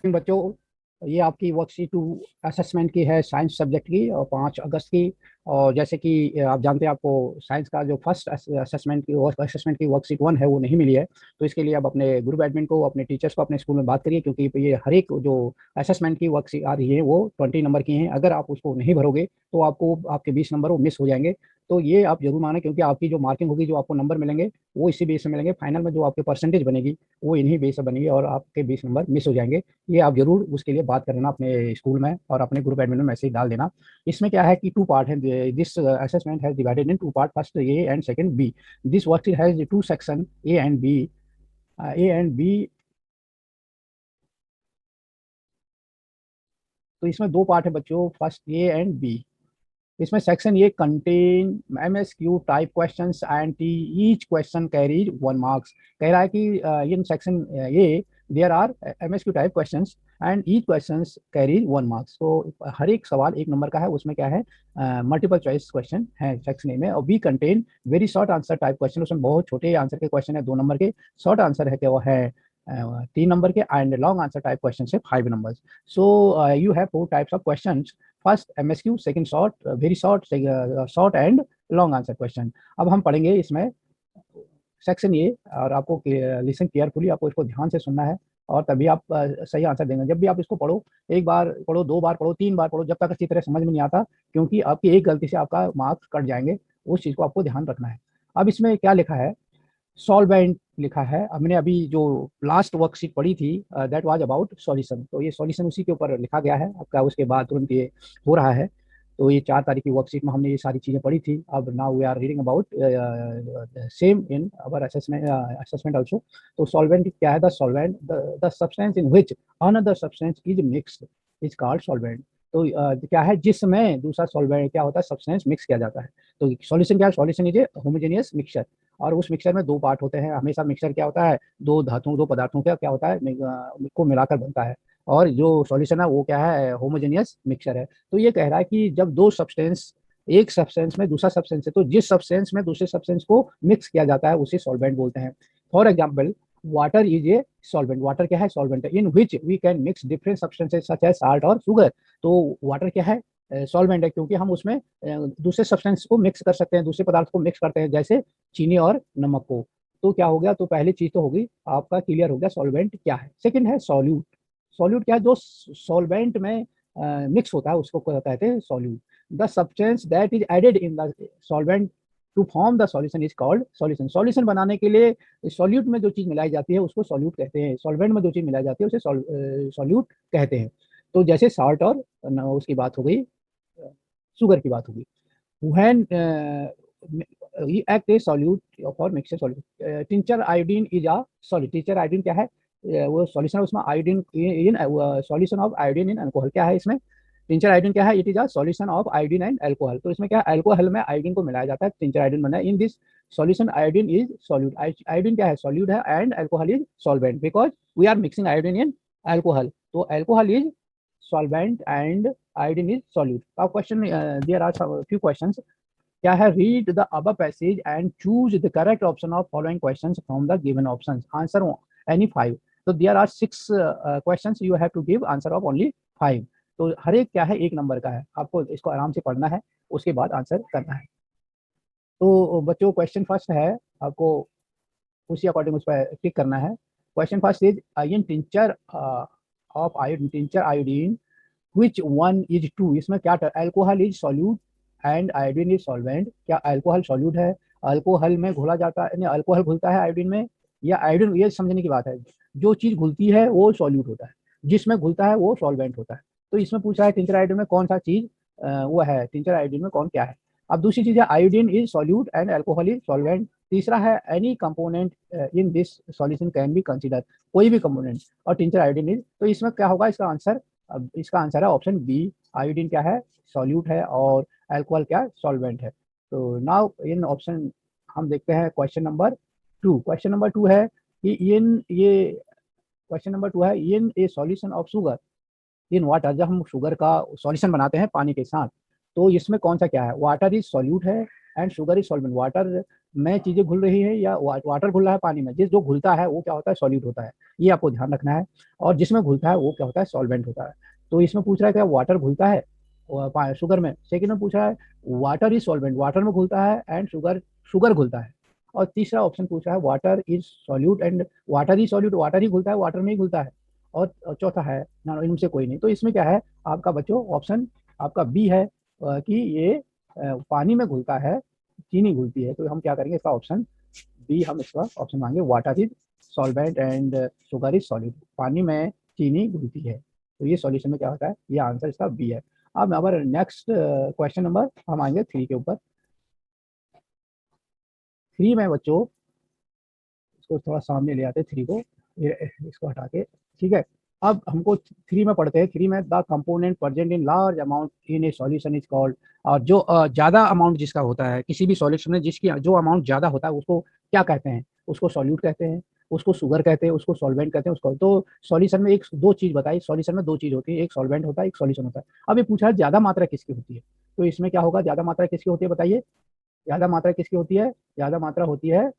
बच्चों, ये आपकी वर्कशीट 2 असेसमेंट की है, साइंस सब्जेक्ट की, और 5 अगस्त की। और जैसे कि आप जानते हैं, आपको साइंस का जो फर्स्ट असेसमेंट की वर्कशीट 1 है वो नहीं मिली है। तो इसके लिए आप अपने ग्रुप एडमिन को, अपने टीचर्स को अपने स्कूल में बात करिए, क्योंकि ये हर एक जो असेसमेंट की वर्कशीट आ रही है वो 20 नंबर की हैं। अगर आप उसको नहीं भरोगे तो आपको आपके 20 नंबर वो मिस हो जाएंगे। तो ये आप जरूर माने, क्योंकि आपकी जो मार्किंग होगी, जो आपको नंबर मिलेंगे वो इसी बेस से मिलेंगे। फाइनल में जो आपके परसेंटेज बनेगी वो इन्हीं बेस से बनेगी, और आपके 20 नंबर मिस हो जाएंगे। ये आप जरूर उसके लिए बात कर लेना अपने स्कूल में, और अपने ग्रुप एडमिन में मैसेज डाल देना। इसमें क्या है कि 2 पार्ट है। This assessment has divided in 2 part, first A and second B. This worksheet has 2 section, A and B. A and B. तो इसमें 2 पार्ट है बच्चों, फर्स्ट ए एंड बी। इसमें section A contain MSQ type questions and each question carries 1 marks. कह रहा है कि in section A there are MSQ type questions and each questions carries 1 marks. तो हर एक सवाल 1 नंबर का है। उसमें क्या है, मल्टीपल चॉइस क्वेश्चन है सेक्शन ए में। और B contain very short answer type question. उसमें बहुत छोटे आंसर के क्वेश्चन है, 2 नंबर के। शॉर्ट आंसर है कि वो है 3 नंबर के, and long answer type question है 5 number. So you have 4 types of question. First MSQ, second short, very short, short and long answer question. अब हम पढ़ेंगे इसमें सेक्शन ये, और आपको लिसन केयरफुली, आपको इसको ध्यान से सुनना है, और तभी आप सही आंसर देंगे। जब भी आप इसको पढ़ो, 1 बार पढ़ो, 2 बार पढ़ो, 3 बार पढ़ो, जब तक अच्छी तरह समझ में नहीं आता, क्योंकि आपकी एक गलती से आपका मार्क्स कट जाएंगे। उस चीज़ को आपको ध्यान रखना है। अब इसमें क्या लिखा है, सॉल्वेंट लिखा है। हमने अभी जो लास्ट वर्कशीट पढ़ी थी, दैट वाज अबाउट सॉल्यूशन। तो ये सॉल्यूशन उसी के ऊपर लिखा गया है आपका। उसके बाद तुरंत ये हो रहा है। तो ये 4 तारीख की वर्कशीट में हमने ये सारी चीज़ें पढ़ी थी। अब now we are reading about same in our assessment also. तो सॉल्वेंट क्या है, the solvent, the substance in which another substance is mixed is called solvent. तो क्या है, जिसमें दूसरा सॉल्वेंट क्या होता है, सब्सटेंस मिक्स किया जाता है। तो सॉल्यूशन क्या है, solution is a homogeneous mixture. और उस मिक्सचर में 2 पार्ट होते हैं हमेशा। मिक्सचर क्या होता है, 2 धातुओं, 2 पदार्थों का क्या होता है, को मिलाकर बनता है। और जो सॉल्यूशन है वो क्या है, होमोजेनियस मिक्सचर है। तो ये कह रहा है कि जब 2 सब्सटेंस एक सब्सटेंस में दूसरा सब्सटेंस है, तो जिस सब्सटेंस में दूसरे सब्सटेंस को मिक्स किया जाता है उसे सॉल्वेंट बोलते हैं। For example, water is a solvent. Water क्या है, सॉल्वेंट है। In which we can mix different substances such as salt और शुगर। तो वाटर क्या है, सॉल्वेंट है, क्योंकि हम उसमें दूसरे सब्सटेंस को मिक्स कर सकते हैं, दूसरे पदार्थ को मिक्स करते हैं, जैसे चीनी और नमक को। तो क्या हो गया, तो पहली चीज तो होगी आपका, क्लियर हो गया सॉल्वेंट क्या है। सेकंड है सॉल्यूट। सॉल्यूट क्या है, जो सॉल्वेंट में मिक्स होता है उसको कहते हैं solute. The substance that is added in the solvent to form the solution is called solution. Solution बनाने के लिए सॉल्यूट में जो चीज मिलाई जाती है उसको सॉल्यूट कहते हैं। सॉल्वेंट में जो चीज मिलाई जाती है उसे सॉल्यूट कहते हैं। तो जैसे साल्ट और उसकी बात हो गई, शुगर की बात होगी। when act a solute for mixture solute। Tincture iodine is a solid. Tincture iodine क्या है, वो सॉल्यूशन है, उसमें iodine in solution of iodine in alcohol. क्या है इसमें, टिंचर आयोडीन क्या है, it is a solution of iodine and alcohol. तो इसमें क्या है, अल्कोहल में आयोडीन को मिलाया जाता है, टिंचर आयोडीन बना है। In this solution iodine is solute. Iodine क्या है, सॉल्यूट है, and alcohol is solvent, because we are mixing iodine in alcohol. तो alcohol is solvent and iodine is solute. Now question, there are some few questions. क्या है, read the above passage and choose the correct option of following questions from the given options. Answer any 5। तो there are 6 questions, you have to give answer of only 5। तो हर एक क्या है, 1 number का है। आपको इसको आराम से पढ़ना है, उसके बाद आंसर करना है। तो बच्चों, क्वेश्चन फर्स्ट है, आपको उसी अकॉर्डिंग उस पर क्लिक करना है। Question first is in tincture of iodine, tincture iodine which one is true। इसमें क्या, alcohol is solute and iodine is solvent. क्या अल्कोहल सॉल्यूट है, अल्कोहल में घोला जाता है, अल्कोहल घुलता है आयोडीन में, या आयोडीन, ये समझने की बात है। जो चीज घुलती है वो सॉल्यूट होता है, जिसमें घुलता है वो सॉल्वेंट होता है। तो इसमें पूछा है टिंचर आयोडीन में कौन सा चीज वो है, टिंचर आयोडीन में कौन क्या है। अब दूसरी चीज है, iodine is solute and alcohol is solvent. तीसरा है, any component in this solution can be consider. कोई भी कंपोनेंट, और टिंचर आयोडीन इज। तो इसमें क्या होगा इसका आंसर, अब इसका आंसर है ऑप्शन बी। आयोडीन क्या है, सॉल्यूट है, और अल्कोहल क्या, सॉल्वेंट है। तो नाउ इन ऑप्शन हम देखते हैं क्वेश्चन नंबर 2। क्वेश्चन नंबर 2 है कि इन ये क्वेश्चन नंबर 2 है, in a solution of sugar in water. जब हम शुगर का सॉल्यूशन बनाते हैं पानी के साथ, तो इसमें कौन सा क्या है, वाटर इज सॉल्यूट है and sugar is solvent. Water में चीजें घुल रही है या वाटर घुल रहा है पानी में। जिस जो घुलता है वो क्या होता है, सॉल्यूट होता है, ये आपको ध्यान रखना है। और जिसमें घुलता है वो क्या होता है, सॉल्वेंट होता है। तो इसमें पूछ रहा है क्या वाटर घुलता है शुगर में। सेकंड में पूछ रहा है वाटर इज सॉल्वेंट, वाटर में घुलता है एंड शुगर शुगर घुलता है। और तीसरा ऑप्शन पूछ रहा है water is solute and water is solute, water ही घुलता है, वाटर में ही घुलता है। और चौथा है ना, इनमें से कोई नहीं। तो इसमें क्या है आपका बच्चों, ऑप्शन आपका बी है कि ये पानी में घुलता है, चीनी घुलती है। तो हम क्या करेंगे, इसका ऑप्शन बी हम इसका ऑप्शन मांगे, water is solvent and sugar is solute, पानी में चीनी घुलती है। तो ये सॉल्यूशन में क्या होता है, ये आंसर इसका बी है। अब हमारे नेक्स्ट क्वेश्चन नंबर हम आएंगे 3 के ऊपर। 3 में बच्चों, इसको थोड़ा सामने ले आते हैं 3 को, ये इसको हटा के, ठीक है। अब हमको 3 में पढ़ते हैं। 3 में the component present in large amount in a solution is called. और जो ज्यादा अमाउंट जिसका होता है किसी भी सॉल्यूशन में, जिसकी जो अमाउंट ज्यादा होता है उसको क्या कहते हैं, उसको सॉल्यूट कहते हैं, उसको शुगर कहते हैं, उसको सॉल्वेंट कहते हैं, उसको। तो सॉल्यूशन में एक दो चीज बताई, सॉल्यूशन में दो चीज होती है, एक सॉल्वेंट होता है, एक सॉल्यूशन होता है। अब ये पूछा है ज्यादा मात्रा किसकी होती है। तो इसमें क्या होगा, ज्यादा मात्रा किसकी होती है बताइए, ज्यादा मात्रा किसकी होती है, ज्यादा मात्रा होती है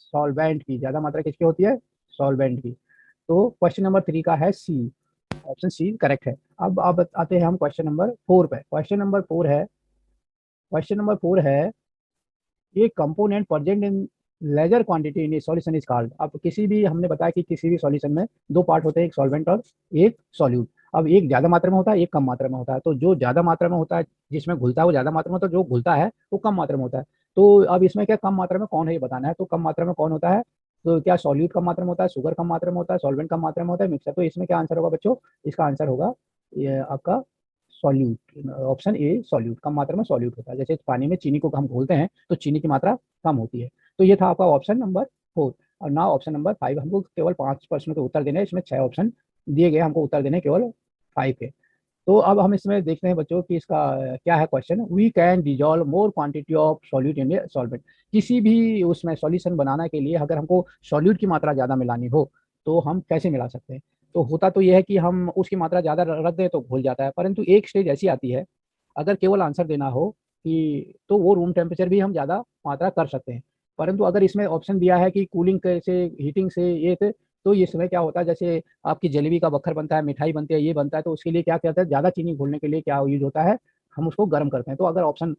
सॉल्वेंट की। ज्यादा मात्रा किसकी होती है, सॉल्वेंट की। तो क्वेश्चन नंबर 3 का है सी, ऑप्शन सी करेक्ट है। अब आते हैं हम क्वेश्चन नंबर 4 पे। क्वेश्चन नंबर 4 है ये component present in lesser quantity in solution is called. अब किसी भी, हमने बताया कि किसी भी सॉल्यूशन में दो पार्ट होते हैं, एक सॉल्वेंट और एक सॉल्यूट। अब एक ज्यादा मात्रा में होता है, एक कम मात्रा में होता है। तो जो ज्यादा मात्रा में होता है, जिसमें घुलता है वो ज्यादा मात्रा में होता है, जो घुलता है वो कम मात्रा में होता है। तो अब इसमें क्या कम मात्रा में कौन है ये बताना है। तो कम मात्रा में कौन होता है, तो क्या सॉल्यूट कम मात्रा में होता है, शुगर कम मात्रा में होता है, सॉल्वेंट कम मात्रा में होता है, मिक्सर। तो इसमें क्या आंसर होगा बच्चों, इसका आंसर होगा ये आपका सॉल्यूट, ऑप्शन ए सॉल्यूट। कम मात्रा में सॉल्यूट होता है, जैसे पानी में चीनी को हम घोलते हैं तो चीनी की मात्रा कम होती है। तो ये था आपका ऑप्शन नंबर 4। और ना ऑप्शन नंबर 5, हमको केवल 5 प्रश्नों के उत्तर देने हैं, इसमें 6 ऑप्शन दिए गए, हमको उत्तर देने केवल 5 के। तो अब हम इसमें देखते हैं बच्चों कि इसका क्या है question. We can dissolve more quantity of solute in a solvent. किसी भी उसमें सॉल्यूशन बनाने के लिए अगर हमको सॉल्यूट की मात्रा ज़्यादा मिलानी हो तो हम कैसे मिला सकते हैं। तो होता तो यह है कि हम उसकी मात्रा ज़्यादा रख दें तो घुल जाता है, परंतु एक स्टेज ऐसी आती है, अगर केवल आंसर देना हो कि तो वो रूम टेम्परेचर भी हम ज़्यादा मात्रा कर सकते हैं। परंतु अगर इसमें ऑप्शन दिया है कि कूलिंग से, हीटिंग से, ये थे, तो इसमें क्या होता है, जैसे आपकी जलेबी का बखर बनता है, मिठाई बनती है, ये बनता है, तो उसके लिए क्या कहते हैं, ज़्यादा चीनी घोलने के लिए क्या यूज होता है, हम उसको गर्म करते हैं। तो अगर ऑप्शन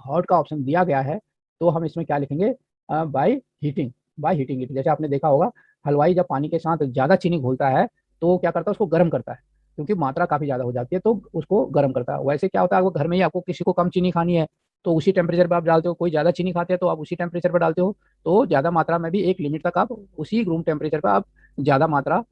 हॉट का ऑप्शन दिया गया है तो हम इसमें क्या लिखेंगे, by heating, by heating it. जैसे आपने देखा होगा हलवाई जब पानी के साथ ज़्यादा चीनी घोलता है तो क्या करता है, उसको गर्म करता है, क्योंकि मात्रा काफ़ी ज़्यादा हो जाती है तो उसको गर्म करता है। वैसे क्या होता है, वो घर में ही आपको किसी को कम चीनी खानी है तो उसी टेम्परेचर पर आप डालते हो, कोई ज़्यादा चीनी खाते हैं तो आप उसी टेम्परेचर पर डालते हो। तो ज़्यादा मात्रा में भी एक लिमिट तक आप उसी रूम टेम्परेचर पर आप ज़्यादा मात्रा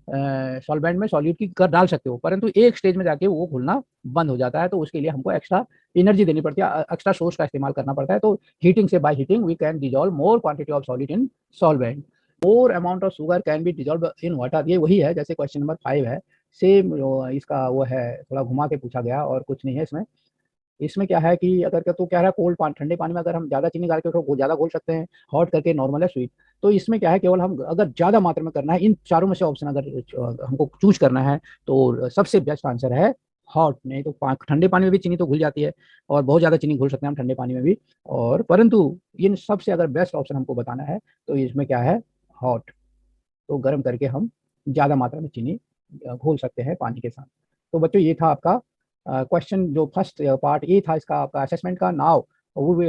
सॉल्वेंट में सॉल्यूट की कर डाल सकते हो, परंतु एक स्टेज में जाके वो घुलना बंद हो जाता है। तो उसके लिए हमको एक्स्ट्रा एनर्जी देनी पड़ती है, एक्स्ट्रा सोर्स का इस्तेमाल करना पड़ता है। तो हीटिंग से, by heating we can dissolve more quantity of solute in solvent. More amount of sugar can be dissolve in water. ये वही है जैसे क्वेश्चन नंबर 5 है, सेम इसका वो है, थोड़ा घुमा के पूछा गया और कुछ नहीं है इसमें। इसमें क्या है कि अगर तो क्या है, कोल्ड पानी, ठंडे पानी में अगर हम ज़्यादा चीनी डाल के उसको ज़्यादा घोल सकते हैं, हॉट करके नॉर्मल है स्वीट। तो इसमें क्या है, केवल हम अगर ज़्यादा मात्रा में करना है, इन चारों में से ऑप्शन अगर हमको चूज करना है तो सबसे बेस्ट आंसर है हॉट। नहीं तो ठंडे पानी में भी चीनी तो घुल जाती है और बहुत ज़्यादा चीनी घुल सकते हैं हम ठंडे पानी में भी। और परंतु इन सबसे अगर बेस्ट ऑप्शन हमको बताना है तो इसमें क्या है, हॉट। तो गर्म करके हम ज़्यादा मात्रा में चीनी घोल सकते हैं पानी के साथ। तो बच्चों ये था आपका क्वेश्चन, जो फर्स्ट पार्ट ये था इसका आपका असेसमेंट का। नाउ वो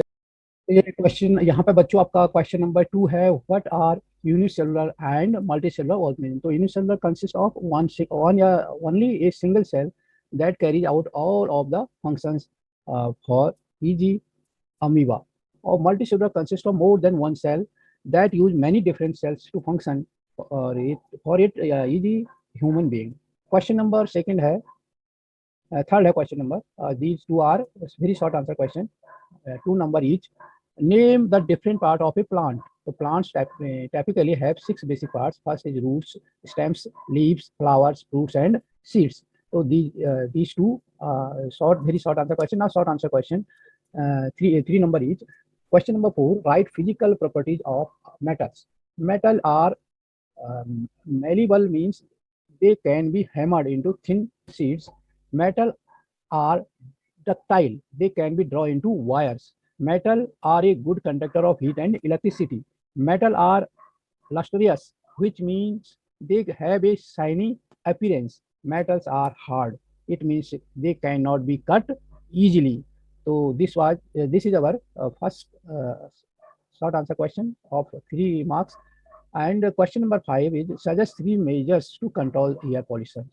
ये क्वेश्चन यहाँ पे बच्चों आपका क्वेश्चन नंबर 2 है, what are unicellular and multicellular organism. तो यूनिसेलुलर कंसिस्ट ऑफ वन या only a single cell that carries out all of the functions for e.g. amoeba, or multicellular consists of more than one cell that use many different cells to function e.g. human being. Question number second है, third है question number, these two are very short answer question, 2 number each. Name the different part of a plant. So plants typically have 6 basic parts. First is roots, stems, leaves, flowers, fruits, and seeds. So these two very short answer question. Now short answer question, three number each. Question number 4. Write physical properties of metals. Metal are malleable, means they can be hammered into thin sheets. Metal are ductile, they can be drawn into wires. Metal are a good conductor of heat and electricity. Metal are lustrous, which means they have a shiny appearance. Metals are hard. It means they cannot be cut easily. So this is our first short answer question of 3 marks. And question number 5 is suggest 3 measures to control air pollution.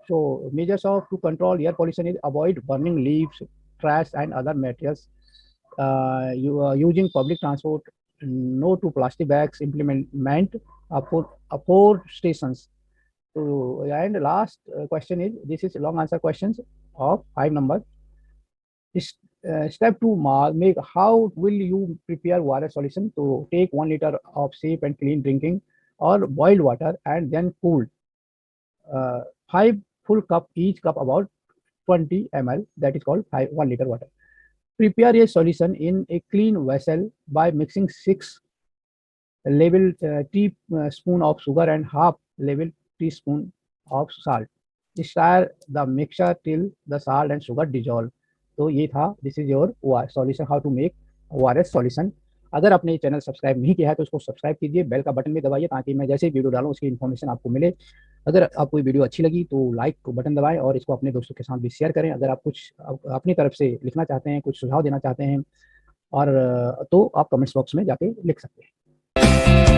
So measures to control air pollution is avoid burning leaves, trash, and other materials. Using public transport, no to plastic bags, implement afforestation. So, and last question is this is long answer questions of 5 numbers. Step 2, make how will you prepare water solution to take 1 liter of safe and clean drinking or boiled water and then cooled. 5 full cup, each cup about 20 ml, that is called 1 liter water. Prepare a solution in a clean vessel by mixing 6 level teaspoon of sugar and half level teaspoon of salt. Stir the mixture till the salt and sugar dissolve. तो ये था this is your solution how to make ORS solution. अगर आपने channel subscribe नहीं किया है तो उसको सब्सक्राइब कीजिए, बेल का बटन भी दबाइए ताकि मैं जैसे वीडियो डालूं उसकी इन्फॉर्मेशन आपको मिले। अगर आपको वीडियो अच्छी लगी तो लाइक को बटन दबाएं और इसको अपने दोस्तों के साथ भी शेयर करें। अगर आप कुछ अपनी तरफ से लिखना चाहते हैं, कुछ सुझाव देना चाहते हैं और तो आप कमेंट्स बॉक्स में जाके लिख सकते हैं।